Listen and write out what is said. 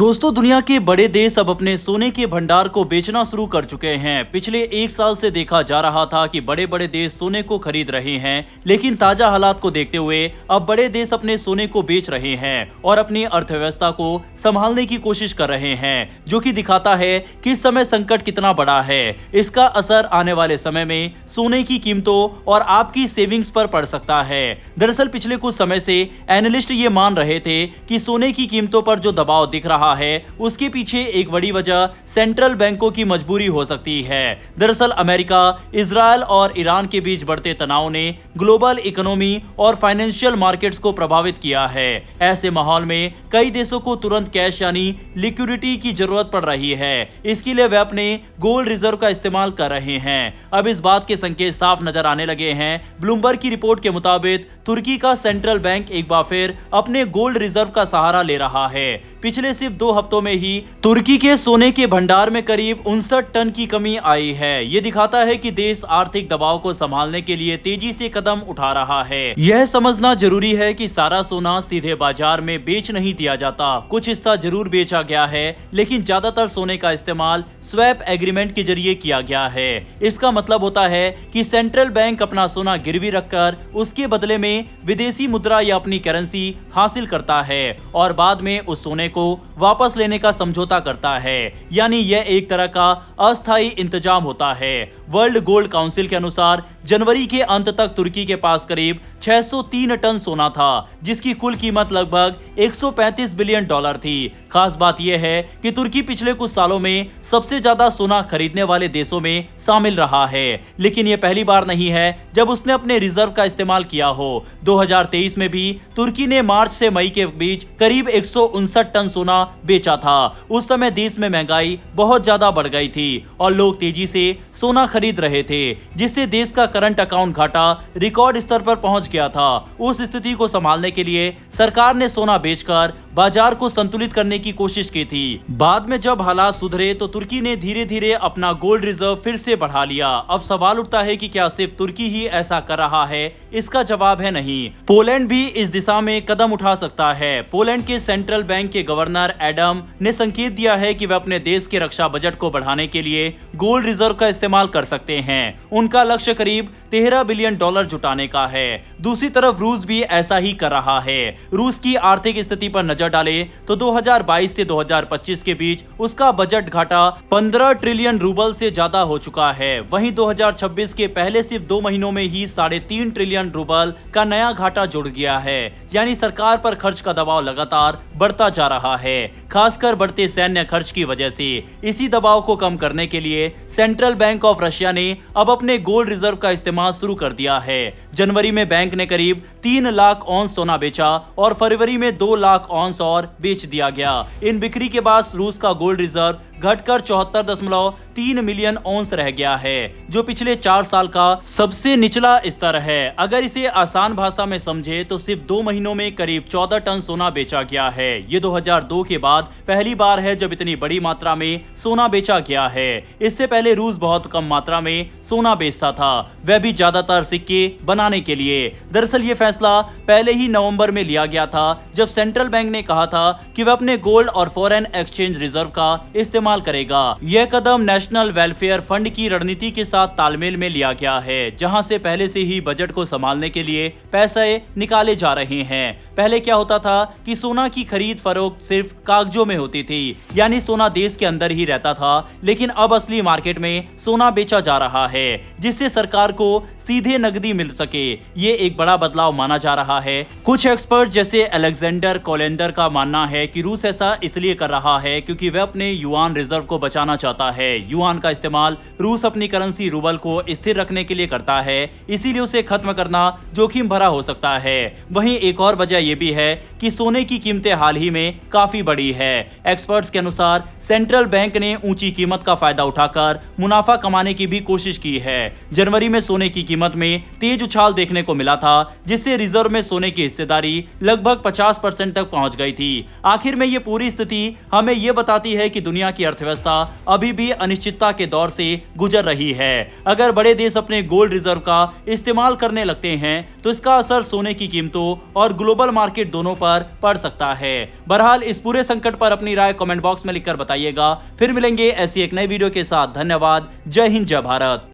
दोस्तों, दुनिया के बड़े देश अब अपने सोने के भंडार को बेचना शुरू कर चुके हैं। पिछले एक साल से देखा जा रहा था कि बड़े बड़े देश सोने को खरीद रहे हैं, लेकिन ताजा हालात को देखते हुए अब बड़े देश अपने सोने को बेच रहे हैं और अपनी अर्थव्यवस्था को संभालने की कोशिश कर रहे हैं, जो कि दिखाता है कि इस समय संकट कितना बड़ा है। इसका असर आने वाले समय में सोने की कीमतों और आपकी सेविंग्स पर पड़ सकता है। दरअसल पिछले कुछ समय से एनालिस्ट ये मान रहे थे कि सोने की कीमतों पर जो दबाव दिख रहा है उसके पीछे एक बड़ी वजह सेंट्रल बैंकों की मजबूरी हो सकती है। दरअसल अमेरिका, इजरायल और ईरान के बीच बढ़ते तनाव ने ग्लोबल इकोनॉमी और फाइनेंशियल मार्केट्स को प्रभावित किया है। ऐसे माहौल में कई देशों को तुरंत कैश यानी लिक्विडिटी की जरूरत पड़ रही है। इसके लिए वे अपने गोल्ड रिजर्व का इस्तेमाल कर रहे हैं। अब इस बात के संकेत साफ नजर आने लगे हैं। ब्लूमबर्ग की रिपोर्ट के मुताबिक तुर्की का सेंट्रल बैंक एक बार फिर अपने गोल्ड रिजर्व का सहारा ले रहा है। पिछले सिर्फ 2 हफ्तों में ही तुर्की के सोने के भंडार में करीब 59 टन की कमी आई है। ये दिखाता है कि देश आर्थिक दबाव को संभालने के लिए तेजी से कदम उठा रहा है। यह समझना जरूरी है कि सारा सोना सीधे बाजार में बेच नहीं दिया जाता। कुछ हिस्सा जरूर बेचा गया है, लेकिन ज्यादातर सोने का इस्तेमाल स्वैप एग्रीमेंट के जरिए किया गया है। इसका मतलब होता है कि सेंट्रल बैंक अपना सोना गिरवी रखकर उसके बदले में विदेशी मुद्रा या अपनी करेंसी हासिल करता है और बाद में उस सोने को वापस लेने का समझौता करता है। यानी यह एक तरह का अस्थायी इंतजाम होता है। वर्ल्ड गोल्ड काउंसिल के अनुसार जनवरी के अंत तक तुर्की के पास करीब 603 टन सोना था, जिसकी कुल कीमत लगभग 135 बिलियन डॉलर थी। खास बात यह है कि तुर्की पिछले कुछ सालों में सबसे ज्यादा सोना खरीदने वाले देशों में शामिल रहा है, लेकिन यह पहली बार नहीं है जब उसने अपने रिजर्व का इस्तेमाल किया हो। 2023 में भी तुर्की ने मार्च से मई के बीच करीब 159 टन सोना बेचा था। उस समय देश में महंगाई बहुत ज्यादा बढ़ गई थी और लोग तेजी से सोना खरीद रहे थे, जिससे देश का करंट अकाउंट घाटा रिकॉर्ड स्तर पर पहुंच गया था। उस स्थिति को संभालने के लिए सरकार ने सोना बेचकर बाजार को संतुलित करने की कोशिश की थी। बाद में जब हालात सुधरे तो तुर्की ने धीरे धीरे अपना गोल्ड रिजर्व फिर से बढ़ा लिया। अब सवाल उठता है कि क्या सिर्फ तुर्की ही ऐसा कर रहा है? इसका जवाब है नहीं। पोलैंड भी इस दिशा में कदम उठा सकता है। पोलैंड के सेंट्रल बैंक के गवर्नर एडम ने संकेत दिया है कि वे अपने देश के रक्षा बजट को बढ़ाने के लिए गोल्ड रिजर्व का इस्तेमाल कर सकते हैं। उनका लक्ष्य करीब 13 बिलियन डॉलर जुटाने का है। दूसरी तरफ रूस भी ऐसा ही कर रहा है। रूस की आर्थिक स्थिति पर नजर डालें तो 2022 से 2025 के बीच उसका बजट घाटा 15 ट्रिलियन रूबल से ज्यादा हो चुका है। वहीं 2026 के पहले सिर्फ 2 महीनों में ही 3.5 ट्रिलियन रूबल का नया घाटा जुड़ गया है। यानी सरकार पर खर्च का दबाव लगातार बढ़ता जा रहा है, खासकर बढ़ते सैन्य खर्च की वजह से। इसी दबाव को कम करने के लिए सेंट्रल बैंक ऑफ रशिया ने अब अपने गोल्ड रिजर्व का इस्तेमाल शुरू कर दिया है। जनवरी में बैंक ने करीब 3 लाख औंस सोना बेचा और फरवरी में 2 लाख औंस और बेच दिया गया। इन बिक्री के बाद रूस का गोल्ड रिजर्व घटकर 74.3 मिलियन औंस रह गया है, जो पिछले 4 साल का सबसे निचला स्तर है। अगर इसे आसान भाषा में समझे तो सिर्फ 2 महीनों में करीब 14 टन सोना बेचा गया है। ये 2002 के बाद पहली बार है जब इतनी बड़ी मात्रा में सोना बेचा गया है। इससे पहले रूस बहुत कम मात्रा में सोना बेचता था, वह भी ज्यादातर सिक्के बनाने के लिए। दरअसल ये फैसला पहले ही नवंबर में लिया गया था, जब सेंट्रल बैंक ने कहा था कि वह अपने गोल्ड और फॉरेन एक्सचेंज रिजर्व का इस्तेमाल करेगा। यह कदम नेशनल वेलफेयर फंड की रणनीति के साथ तालमेल में लिया गया है, जहां से पहले से ही बजट को संभालने के लिए पैसे निकाले जा रहे हैं। पहले क्या होता था कि सोना की खरीद फरोख्त सिर्फ कागजों में होती थी, यानी सोना देश के अंदर ही रहता था, लेकिन अब असली मार्केट में सोना बेचा जा रहा है, जिससे सरकार को सीधे नकदी मिल सके। ये एक बड़ा बदलाव माना जा रहा है। कुछ एक्सपर्ट जैसे अलेक्जेंडर कोलेंडर का मानना है कि रूस ऐसा इसलिए कर रहा है क्योंकि वह अपने युआन रिजर्व को बचाना चाहता है। युआन का इस्तेमाल रूस अपनी करेंसी रूबल को स्थिर रखने के लिए करता है, इसीलिए उसे खत्म करना जोखिम भरा हो सकता है। वहीं एक और वजह यह भी है कि सोने की कीमतें हाल ही में काफी बढ़ी है। एक्सपर्ट्स के अनुसार सेंट्रल बैंक ने ऊंची कीमत का फायदा उठाकर मुनाफा कमाने की भी कोशिश की है। जनवरी में सोने की कीमत में तेज उछाल देखने को मिला था, जिससे रिजर्व में सोने की हिस्सेदारी लगभग 50% तक पहुंच गई थी। आखिर में ये पूरी स्थिति हमें ये बताती है कि दुनिया की अर्थव्यवस्था अभी भी अनिश्चितता के दौर से गुजर रही है। अगर बड़े देश अपने गोल्ड रिजर्व का इस्तेमाल करने लगते हैं तो इसका असर सोने की कीमतों और ग्लोबल मार्केट दोनों पर पड़ सकता है। बहरहाल इस पूरे संकट पर अपनी राय कमेंट बॉक्स में लिखकर बताइएगा। फिर मिलेंगे ऐसी एक नई वीडियो के साथ। धन्यवाद। जय हिंद, जय भारत।